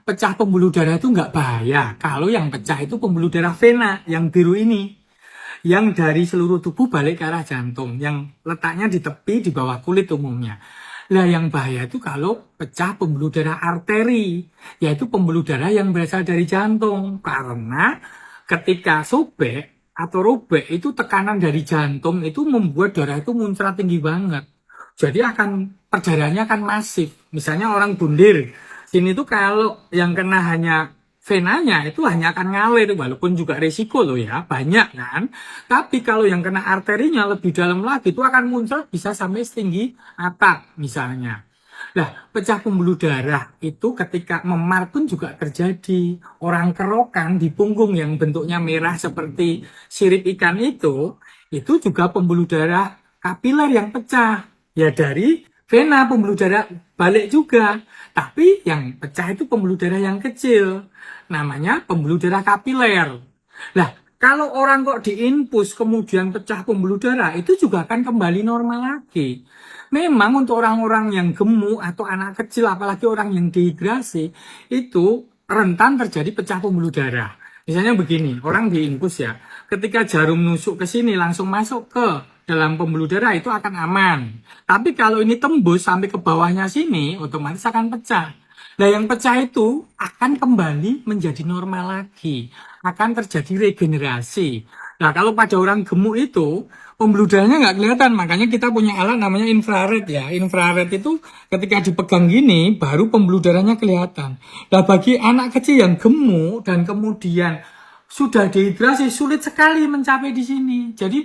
pecah pembuluh darah itu nggak bahaya. Kalau yang pecah itu pembuluh darah vena, yang biru ini. Yang dari seluruh tubuh balik ke arah jantung. Yang letaknya di tepi, di bawah kulit umumnya. Nah, yang bahaya itu kalau pecah pembuluh darah arteri, yaitu pembuluh darah yang berasal dari jantung. Karena ketika sobek atau robek itu tekanan dari jantung itu membuat darah itu muncrat tinggi banget. Jadi perdarahannya akan masif. Misalnya orang bundir, sini tuh kalau yang kena hanya venanya itu hanya akan ngalir, walaupun juga risiko loh ya, banyak kan. Tapi kalau yang kena arterinya lebih dalam lagi itu akan muncul bisa sampai setinggi atap misalnya. Nah, pecah pembuluh darah itu ketika memar pun juga terjadi. Orang kerokan di punggung yang bentuknya merah seperti sirip ikan itu juga pembuluh darah kapiler yang pecah. Ya dari vena pembuluh darah balik juga. Tapi yang pecah itu pembuluh darah yang kecil. Namanya pembuluh darah kapiler. Nah, kalau orang kok diinfus kemudian pecah pembuluh darah, itu juga akan kembali normal lagi. Memang untuk orang-orang yang gemuk atau anak kecil, apalagi orang yang dehidrasi, itu rentan terjadi pecah pembuluh darah. Misalnya begini, orang diinfus ya, ketika jarum nusuk ke sini langsung masuk ke dalam pembuluh darah itu akan aman. Tapi kalau ini tembus sampai ke bawahnya sini, otomatis akan pecah. Nah, yang pecah itu akan kembali menjadi normal lagi. Akan terjadi regenerasi. Nah, kalau pada orang gemuk itu, pembuluh darahnya nggak kelihatan. Makanya kita punya alat namanya infrared ya. Infrared itu ketika dipegang gini, baru pembuluh darahnya kelihatan. Nah, bagi anak kecil yang gemuk dan kemudian sudah dehidrasi, sulit sekali mencapai di sini. Jadi,